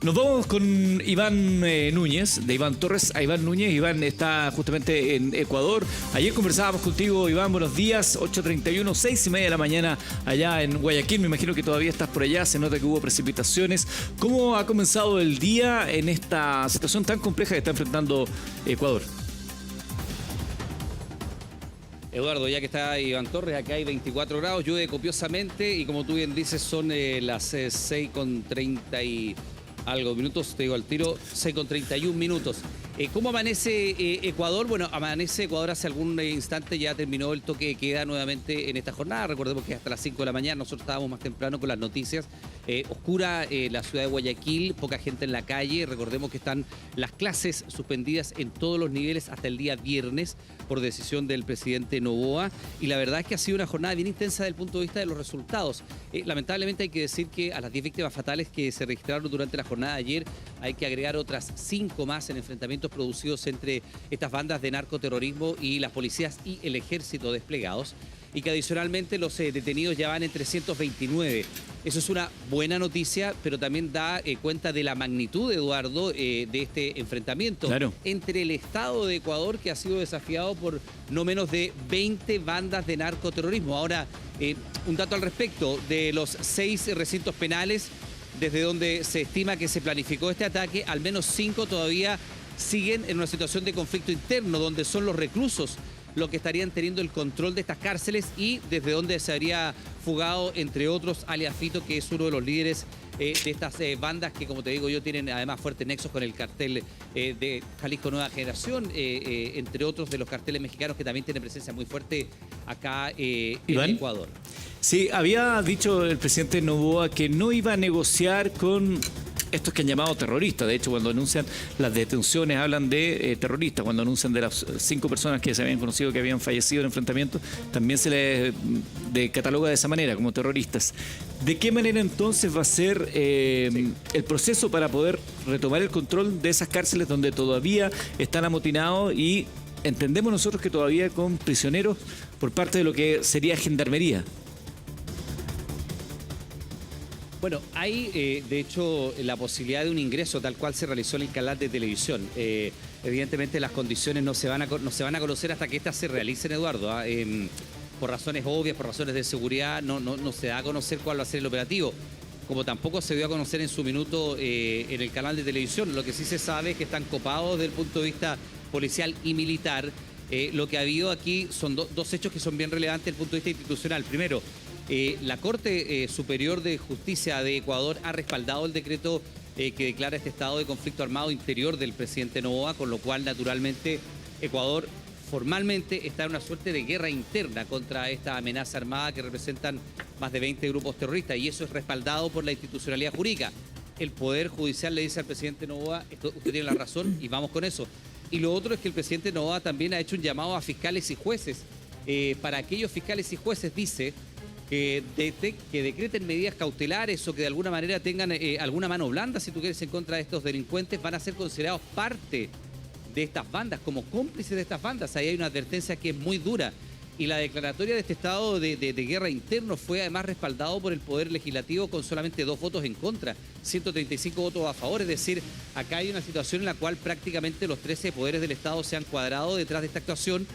Nos vamos con Iván Núñez, de Iván Torres a Iván Núñez. Iván está justamente en Ecuador. Ayer conversábamos contigo, Iván, buenos días, 8:31, 6:30 de la mañana allá en Guayaquil. Me imagino que todavía estás por allá, se nota que hubo precipitaciones. ¿Cómo ha comenzado el día en esta situación tan compleja que está enfrentando Ecuador? Eduardo, ya que está Iván Torres, acá hay 24 grados, llueve copiosamente y como tú bien dices son las 6:30 y algo minutos, te digo al tiro, 6:31 minutos. ¿Cómo amanece Ecuador? Bueno, amanece Ecuador hace algún instante, ya terminó el toque de queda nuevamente en esta jornada. Recordemos que hasta las 5 de la mañana nosotros estábamos más temprano con las noticias. Oscura la ciudad de Guayaquil, poca gente en la calle. Recordemos que están las clases suspendidas en todos los niveles hasta el día viernes por decisión del presidente Noboa. Y la verdad es que ha sido una jornada bien intensa desde el punto de vista de los resultados. Lamentablemente hay que decir que a las 10 víctimas fatales que se registraron durante la jornada de ayer hay que agregar otras 5 más en enfrentamientos producidos entre estas bandas de narcoterrorismo y las policías y el ejército desplegados, y que adicionalmente los detenidos ya van en 329. Eso es una buena noticia, pero también da cuenta de la magnitud, Eduardo, de este enfrentamiento entre el Estado de Ecuador, que ha sido desafiado por no menos de 20 bandas de narcoterrorismo. Ahora, un dato al respecto, de los 6 recintos penales desde donde se estima que se planificó este ataque, al menos 5 todavía siguen en una situación de conflicto interno, donde son los reclusos los que estarían teniendo el control de estas cárceles y desde donde se habría fugado, entre otros, alias Fito, que es uno de los líderes de estas bandas que, como te digo yo, tienen además fuertes nexos con el cartel de Jalisco Nueva Generación, entre otros de los carteles mexicanos que también tienen presencia muy fuerte acá en Ecuador. Sí, había dicho el presidente Noboa que no iba a negociar con estos que han llamado terroristas. De hecho, cuando anuncian las detenciones hablan de terroristas. Cuando anuncian de las 5 personas que se habían conocido que habían fallecido en enfrentamiento, también se les cataloga de esa manera, como terroristas. ¿De qué manera entonces va a ser el proceso para poder retomar el control de esas cárceles donde todavía están amotinados y entendemos nosotros que todavía con prisioneros por parte de lo que sería Gendarmería? Bueno, hay de hecho la posibilidad de un ingreso tal cual se realizó en el canal de televisión. Evidentemente las condiciones no se van a conocer hasta que estas se realicen, Eduardo. Por razones obvias, por razones de seguridad, no se da a conocer cuál va a ser el operativo. Como tampoco se dio a conocer en su minuto en el canal de televisión. Lo que sí se sabe es que están copados desde el punto de vista policial y militar. Lo que ha habido aquí son dos hechos que son bien relevantes desde el punto de vista institucional. Primero, la Corte Superior de Justicia de Ecuador ha respaldado el decreto que declara este estado de conflicto armado interior del presidente Noboa, con lo cual, naturalmente, Ecuador formalmente está en una suerte de guerra interna contra esta amenaza armada que representan más de 20 grupos terroristas, y eso es respaldado por la institucionalidad jurídica. El Poder Judicial le dice al presidente Noboa, usted tiene la razón, y vamos con eso. Y lo otro es que el presidente Noboa también ha hecho un llamado a fiscales y jueces. Para aquellos fiscales y jueces, dice que decreten medidas cautelares o que de alguna manera tengan alguna mano blanda, si tú quieres, en contra de estos delincuentes, van a ser considerados parte de estas bandas, como cómplices de estas bandas. Ahí hay una advertencia que es muy dura. Y la declaratoria de este estado de guerra interno fue además respaldado por el Poder Legislativo con solamente 2 votos en contra, 135 votos a favor. Es decir, acá hay una situación en la cual prácticamente los 13 poderes del Estado se han cuadrado detrás de esta actuación,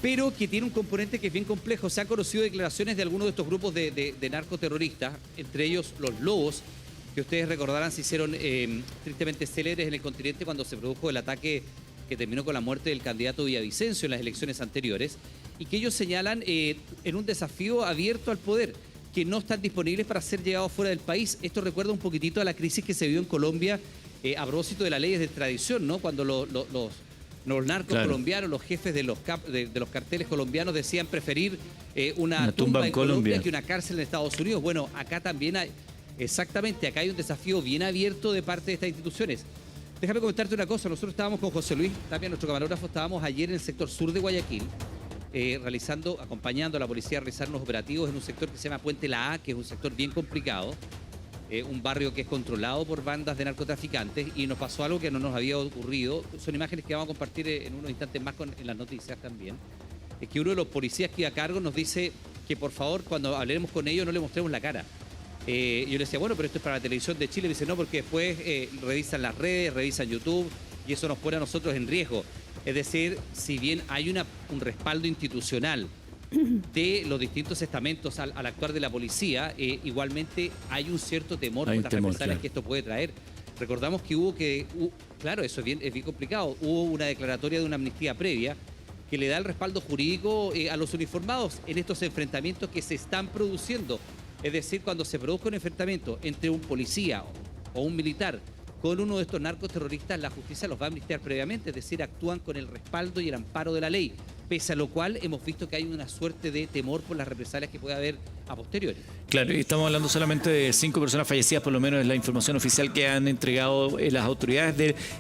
pero que tiene un componente que es bien complejo. Se han conocido declaraciones de algunos de estos grupos de narcoterroristas, entre ellos los Lobos, que ustedes recordarán se hicieron tristemente célebres en el continente cuando se produjo el ataque que terminó con la muerte del candidato Villavicencio en las elecciones anteriores, y que ellos señalan en un desafío abierto al poder, que no están disponibles para ser llevados fuera del país. Esto recuerda un poquitito a la crisis que se vio en Colombia a propósito de las leyes de extradición, ¿no? Cuando los narcos colombianos, los jefes de los carteles colombianos decían preferir una tumba en Colombia que una cárcel en Estados Unidos. Bueno, acá también hay, exactamente, acá hay un desafío bien abierto de parte de estas instituciones. Déjame comentarte una cosa, nosotros estábamos con José Luis, también nuestro camarógrafo, estábamos ayer en el sector sur de Guayaquil, acompañando a la policía a realizar unos operativos en un sector que se llama Puente La A, que es un sector bien complicado, un barrio que es controlado por bandas de narcotraficantes, y nos pasó algo que no nos había ocurrido. Son imágenes que vamos a compartir en unos instantes más en las noticias también. Es que uno de los policías que iba a cargo nos dice que por favor cuando hablemos con ellos no le mostremos la cara, Yo le decía, bueno, pero esto es para la televisión de Chile. Me dice, no, porque después revisan las redes, revisan YouTube y eso nos pone a nosotros en riesgo. Es decir, si bien hay un respaldo institucional de los distintos estamentos al actuar de la policía, igualmente hay un cierto temor por las represalias que esto puede traer. Recordamos que claro, eso es bien complicado, hubo una declaratoria de una amnistía previa que le da el respaldo jurídico a los uniformados en estos enfrentamientos que se están produciendo. Es decir, cuando se produzca un enfrentamiento entre un policía o un militar con uno de estos narcoterroristas, la justicia los va a amnistiar previamente, es decir, actúan con el respaldo y el amparo de la ley, pese a lo cual hemos visto que hay una suerte de temor por las represalias que puede haber a posteriori. Claro, y estamos hablando solamente de 5 personas fallecidas, por lo menos es la información oficial que han entregado las autoridades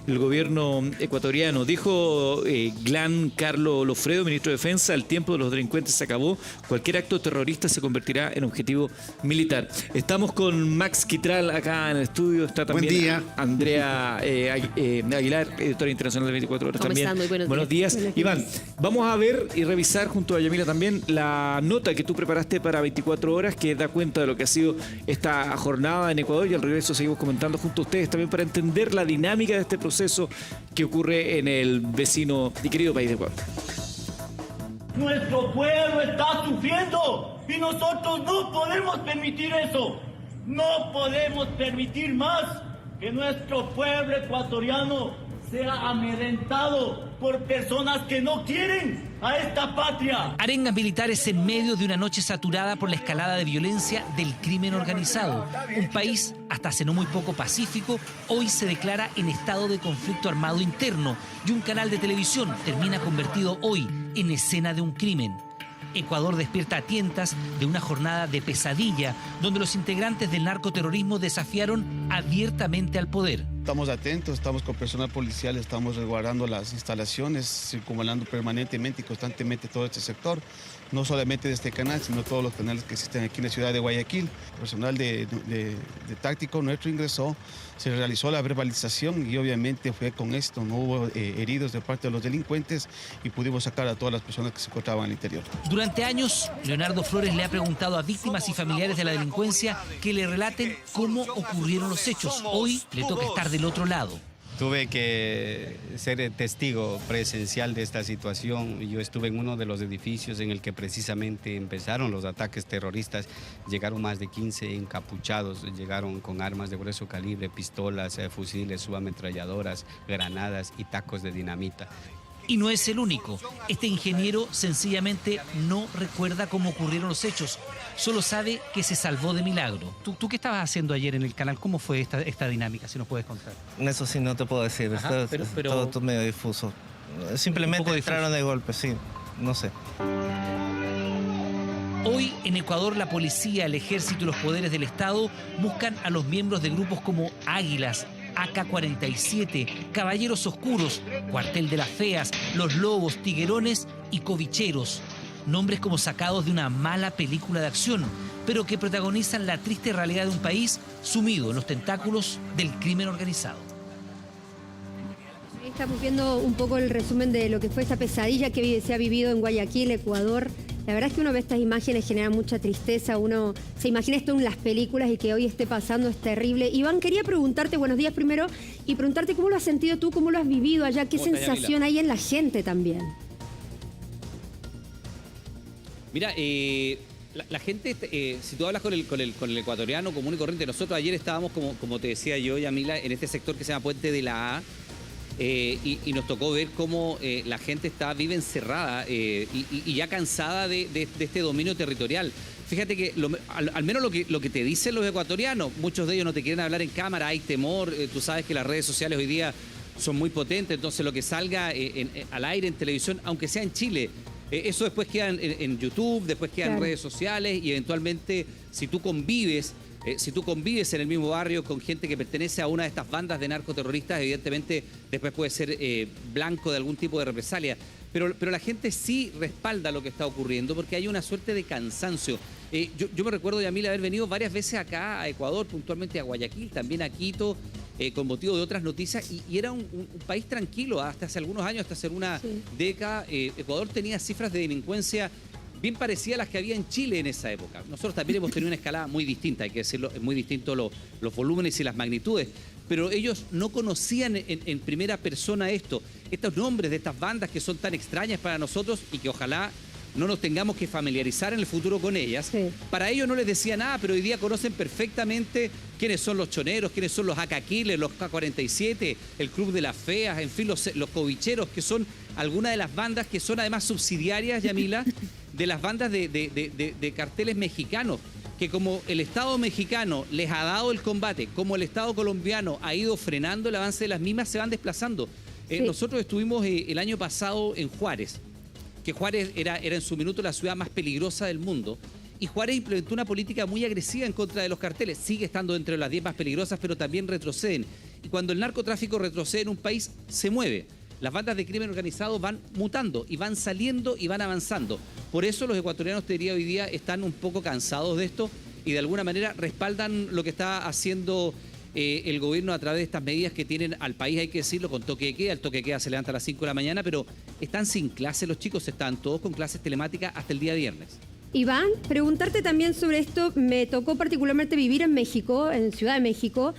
del gobierno ecuatoriano. Dijo Giancarlo Lofredo, ministro de Defensa, el tiempo de los delincuentes se acabó, cualquier acto terrorista se convertirá en objetivo militar. Estamos con Max Quitral acá en el estudio, está también Buen día. Andrea Aguilar, editora internacional de 24 horas también. Buenos días. Iván, vamos a ver y revisar junto a Yamila también la nota que tú preparaste para 24 horas que da cuenta de lo que ha sido esta jornada en Ecuador, y al regreso seguimos comentando junto a ustedes también para entender la dinámica de este proceso que ocurre en el vecino y querido país de Ecuador. Nuestro pueblo está sufriendo y nosotros no podemos permitir eso. No podemos permitir más que nuestro pueblo ecuatoriano sea amedrentado por personas que no quieren a esta patria. Arengas militares en medio de una noche saturada por la escalada de violencia del crimen organizado. Un país hasta hace no muy poco pacífico, hoy se declara en estado de conflicto armado interno y un canal de televisión termina convertido hoy en escena de un crimen. Ecuador despierta a tientas de una jornada de pesadilla, donde los integrantes del narcoterrorismo desafiaron abiertamente al poder. Estamos atentos, estamos con personal policial, estamos resguardando las instalaciones, circunvalando permanentemente y constantemente todo este sector, no solamente de este canal, sino todos los canales que existen aquí en la ciudad de Guayaquil. El personal de táctico nuestro ingresó, se realizó la verbalización y obviamente fue con esto, no hubo heridos de parte de los delincuentes y pudimos sacar a todas las personas que se encontraban al interior. Durante años, Leonardo Flores le ha preguntado a víctimas y familiares de la delincuencia que le relaten cómo ocurrieron los hechos. Hoy le toca estar del otro lado. Tuve que ser testigo presencial de esta situación. Yo estuve en uno de los edificios en el que precisamente empezaron los ataques terroristas. Llegaron más de 15 encapuchados, llegaron con armas de grueso calibre, pistolas, fusiles, subametralladoras, granadas y tacos de dinamita. Y no es el único. Este ingeniero sencillamente no recuerda cómo ocurrieron los hechos. Solo sabe que se salvó de milagro. ¿Tú qué estabas haciendo ayer en el canal? ¿Cómo fue esta dinámica, si nos puedes contar? Eso sí no te puedo decir. Ajá, pero todo medio difuso. Simplemente entraron de golpe, sí. No sé. Hoy en Ecuador la policía, el ejército y los poderes del Estado buscan a los miembros de grupos como Águilas, AK-47, Caballeros Oscuros, Cuartel de las Feas, Los Lobos, Tiguerones y Covicheros. Nombres como sacados de una mala película de acción, pero que protagonizan la triste realidad de un país sumido en los tentáculos del crimen organizado. Ahí estamos viendo un poco el resumen de lo que fue esta pesadilla que se ha vivido en Guayaquil, Ecuador. La verdad es que uno ve estas imágenes, genera mucha tristeza, uno se imagina esto en las películas y que hoy esté pasando es terrible. Iván, quería preguntarte, buenos días primero, y preguntarte cómo lo has sentido tú, cómo lo has vivido allá, qué sensación hay en la gente también. Mira, la gente, si tú hablas con el ecuatoriano común y corriente, nosotros ayer estábamos, como te decía yo, Yamila, en este sector que se llama Puente de la A, y nos tocó ver cómo la gente vive encerrada y ya cansada de este dominio territorial. Fíjate que al menos lo que te dicen los ecuatorianos, muchos de ellos no te quieren hablar en cámara, hay temor, tú sabes que las redes sociales hoy día son muy potentes, entonces lo que salga al aire en televisión, aunque sea en Chile, eso después queda en YouTube, después queda en redes sociales y eventualmente si tú convives en el mismo barrio con gente que pertenece a una de estas bandas de narcoterroristas, evidentemente después puede ser blanco de algún tipo de represalia. Pero la gente sí respalda lo que está ocurriendo porque hay una suerte de cansancio. Yo me recuerdo, Yamil, haber venido varias veces acá a Ecuador, puntualmente a Guayaquil, también a Quito, con motivo de otras noticias, y era un país tranquilo. Hasta hace algunos años, hasta hace una década, Ecuador tenía cifras de delincuencia bien parecidas a las que había en Chile en esa época. Nosotros también hemos tenido una escalada muy distinta, hay que decirlo, es muy distinto los volúmenes y las magnitudes, pero ellos no conocían en primera persona estos nombres de estas bandas que son tan extrañas para nosotros y que ojalá no nos tengamos que familiarizar en el futuro con ellas. Sí. Para ellos no les decía nada, pero hoy día conocen perfectamente quiénes son los choneros, quiénes son los AK Killers, los K-47, el Club de las Feas, en fin, los cobicheros, que son algunas de las bandas que son además subsidiarias, Yamila, de las bandas de carteles mexicanos, que como el Estado mexicano les ha dado el combate, como el Estado colombiano ha ido frenando el avance de las mismas, se van desplazando. Sí. Nosotros estuvimos el año pasado en Juárez, que Juárez era en su minuto la ciudad más peligrosa del mundo, y Juárez implementó una política muy agresiva en contra de los carteles. Sigue estando entre las 10 más peligrosas, pero también retroceden. Y cuando el narcotráfico retrocede en un país, se mueve. Las bandas de crimen organizado van mutando y van saliendo y van avanzando. Por eso los ecuatorianos, te diría, hoy día están un poco cansados de esto y de alguna manera respaldan lo que está haciendo el gobierno a través de estas medidas que tienen al país, hay que decirlo, con toque de queda. El toque de queda se levanta a las 5 de la mañana, pero están sin clase los chicos, están todos con clases telemáticas hasta el día viernes. Iván, preguntarte también sobre esto. Me tocó particularmente vivir en México, en Ciudad de México,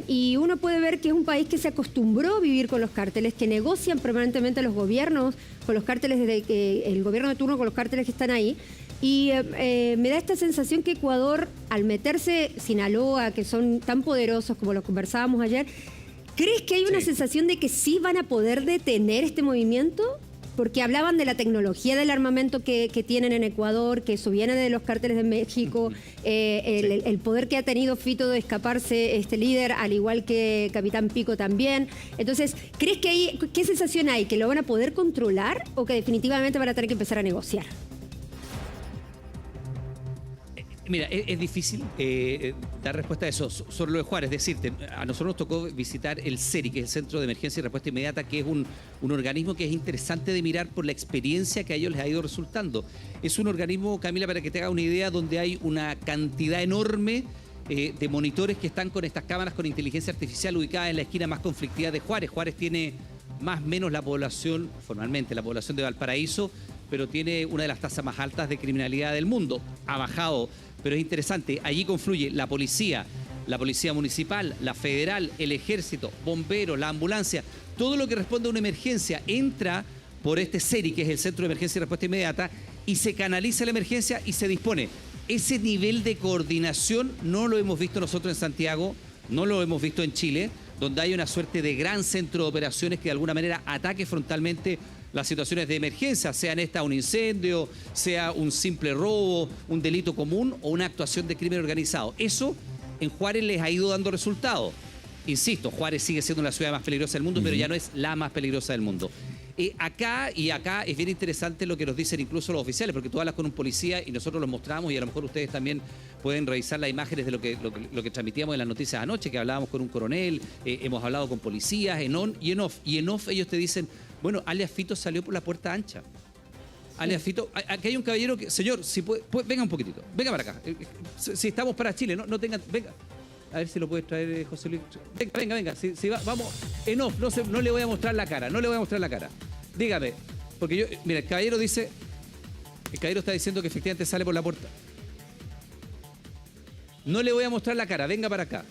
y uno puede ver que es un país que se acostumbró a vivir con los cárteles, que negocian permanentemente los gobiernos con los cárteles, desde que el gobierno de turno con los cárteles que están ahí. Y me da esta sensación que Ecuador, al meterse Sinaloa, que son tan poderosos como lo conversábamos ayer, ¿crees que hay una sensación de que sí van a poder detener este movimiento? Porque hablaban de la tecnología del armamento que tienen en Ecuador, que eso viene de los cárteles de México, el poder que ha tenido Fito de escaparse, este líder, al igual que Capitán Pico también. Entonces, ¿crees que qué sensación hay? ¿Que lo van a poder controlar o que definitivamente van a tener que empezar a negociar? Mira, es difícil dar respuesta a eso. Sobre lo de Juárez, decirte, a nosotros nos tocó visitar el CERI, que es el Centro de Emergencia y Respuesta Inmediata, que es un organismo que es interesante de mirar por la experiencia que a ellos les ha ido resultando. Es un organismo, Camila, para que te haga una idea, donde hay una cantidad enorme de monitores que están con estas cámaras con inteligencia artificial ubicadas en la esquina más conflictiva de Juárez. Juárez tiene más o menos la población, formalmente la población de Valparaíso, pero tiene una de las tasas más altas de criminalidad del mundo. Ha bajado, pero es interesante. Allí confluye la policía municipal, la federal, el ejército, bomberos, la ambulancia. Todo lo que responde a una emergencia entra por este CERI, que es el Centro de Emergencia y Respuesta Inmediata, y se canaliza la emergencia y se dispone. Ese nivel de coordinación no lo hemos visto nosotros en Santiago, no lo hemos visto en Chile, donde hay una suerte de gran centro de operaciones que de alguna manera ataque frontalmente las situaciones de emergencia, sean esta un incendio, sea un simple robo, un delito común o una actuación de crimen organizado. Eso en Juárez les ha ido dando resultados. Insisto, Juárez sigue siendo la ciudad más peligrosa del mundo, pero ya no es la más peligrosa del mundo. Acá es bien interesante lo que nos dicen incluso los oficiales, porque tú hablas con un policía y nosotros los mostramos, y a lo mejor ustedes también pueden revisar las imágenes de lo que transmitíamos en las noticias anoche, que hablábamos con un coronel, hemos hablado con policías en on y en off. Y en off ellos te dicen, bueno, alias Fito salió por la puerta ancha. Alias Fito, aquí hay un caballero que, señor, si puede, venga un poquitito, venga para acá. Si estamos para Chile, no tengan, venga. A ver si lo puedes traer, José Luis. Venga. Si vamos, en off, no le voy a mostrar la cara, Dígame, porque yo, mira, el caballero está diciendo que efectivamente sale por la puerta. No le voy a mostrar la cara, venga para acá.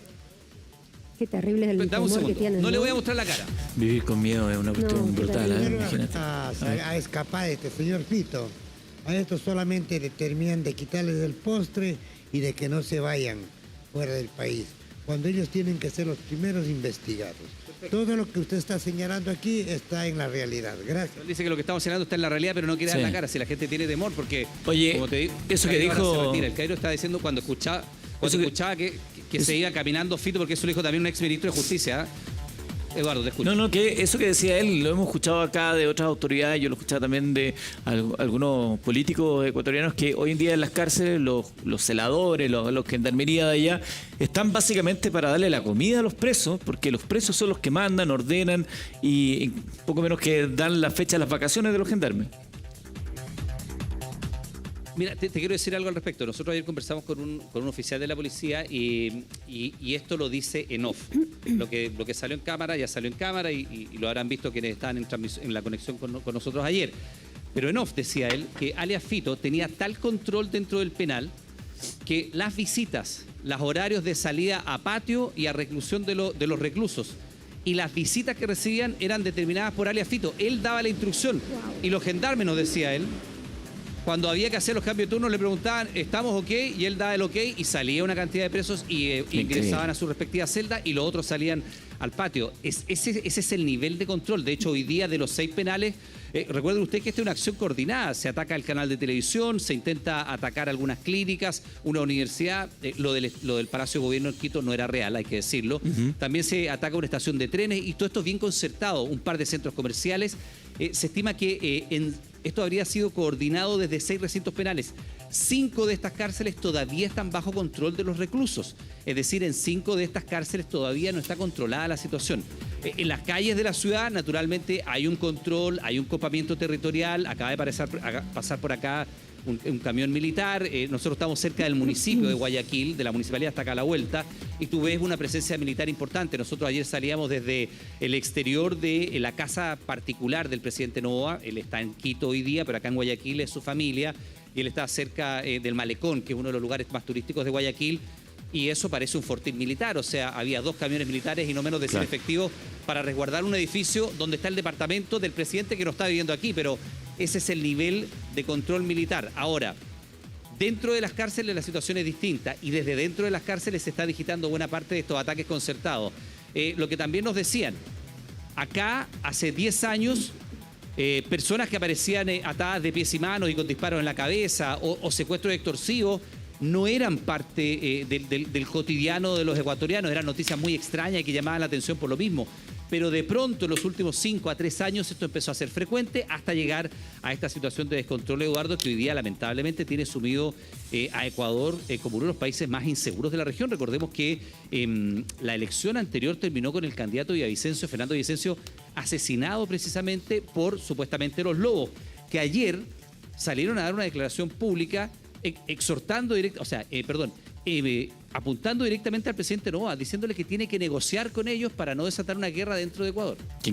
Qué terrible es el temor que tienen. No le voy a mostrar la cara. Vivir con miedo es una cuestión brutal. Imagínate. A escapar de este señor Fito. A esto solamente determinan de quitarles el postre y de que no se vayan fuera del país, cuando ellos tienen que ser los primeros investigados. Todo lo que usted está señalando aquí está en la realidad. Gracias. Él dice que lo que estamos señalando está en la realidad, pero no quiere dar la cara si la gente tiene temor, porque, oye, como te digo, eso que dijo... El Cairo está diciendo cuando escuchaba que se iba caminando Fito, porque eso lo dijo también un ex ministro de Justicia. Eduardo, te escucho. No, que eso que decía él lo hemos escuchado acá de otras autoridades, yo lo escuchaba también de algunos políticos ecuatorianos, que hoy en día en las cárceles los celadores, los gendarmería de allá, están básicamente para darle la comida a los presos, porque los presos son los que mandan, ordenan y poco menos que dan la fecha de las vacaciones de los gendarmes. Mira, te quiero decir algo al respecto. Nosotros ayer conversamos con un oficial de la policía y esto lo dice en off. Lo que salió en cámara ya salió en cámara y lo habrán visto quienes estaban en la conexión con nosotros ayer. Pero en off decía él que alias Fito tenía tal control dentro del penal que las visitas, los horarios de salida a patio y a reclusión de los reclusos y las visitas que recibían eran determinadas por alias Fito. Él daba la instrucción y los gendarmes, nos decía él, cuando había que hacer los cambios de turno le preguntaban, ¿estamos ok? Y él daba el ok y salía una cantidad de presos y ingresaban a su respectiva celda y los otros salían al patio. Ese es el nivel de control. De hecho, hoy día de los 6 penales, recuerden ustedes que esta es una acción coordinada. Se ataca el canal de televisión, se intenta atacar algunas clínicas, una universidad. Lo del Palacio de Gobierno en Quito no era real, hay que decirlo. También se ataca una estación de trenes y todo esto es bien concertado. Un par de centros comerciales. Se estima que esto habría sido coordinado desde 6 recintos penales. 5 de estas cárceles todavía están bajo control de los reclusos. Es decir, en 5 de estas cárceles todavía no está controlada la situación. En las calles de la ciudad, naturalmente, hay un control, hay un copamiento territorial. Acaba de pasar por acá un camión militar. Nosotros estamos cerca del municipio de Guayaquil, de la municipalidad hasta acá a la vuelta, y tú ves una presencia militar importante. Nosotros ayer salíamos desde el exterior de la casa particular del presidente Noboa. Él está en Quito hoy día, pero acá en Guayaquil es su familia, y él está cerca del Malecón, que es uno de los lugares más turísticos de Guayaquil, y eso parece un fortín militar. O sea, había 2 camiones militares y no menos de 100 efectivos para resguardar un edificio donde está el departamento del presidente que no está viviendo aquí, pero ese es el nivel de control militar. Ahora, dentro de las cárceles la situación es distinta y desde dentro de las cárceles se está digitando buena parte de estos ataques concertados. Lo que también nos decían, acá hace 10 años, personas que aparecían atadas de pies y manos y con disparos en la cabeza o secuestros extorsivos, no eran parte del cotidiano de los ecuatorianos, eran noticias muy extrañas y que llamaban la atención por lo mismo. Pero de pronto, en los últimos 5 a 3 años, esto empezó a ser frecuente hasta llegar a esta situación de descontrol, Eduardo, que hoy día lamentablemente tiene sumido a Ecuador como uno de los países más inseguros de la región. Recordemos que la elección anterior terminó con el candidato Villavicencio, Fernando Villavicencio, asesinado precisamente por supuestamente los lobos, que ayer salieron a dar una declaración pública apuntando directamente al presidente Noboa, diciéndole que tiene que negociar con ellos para no desatar una guerra dentro de Ecuador.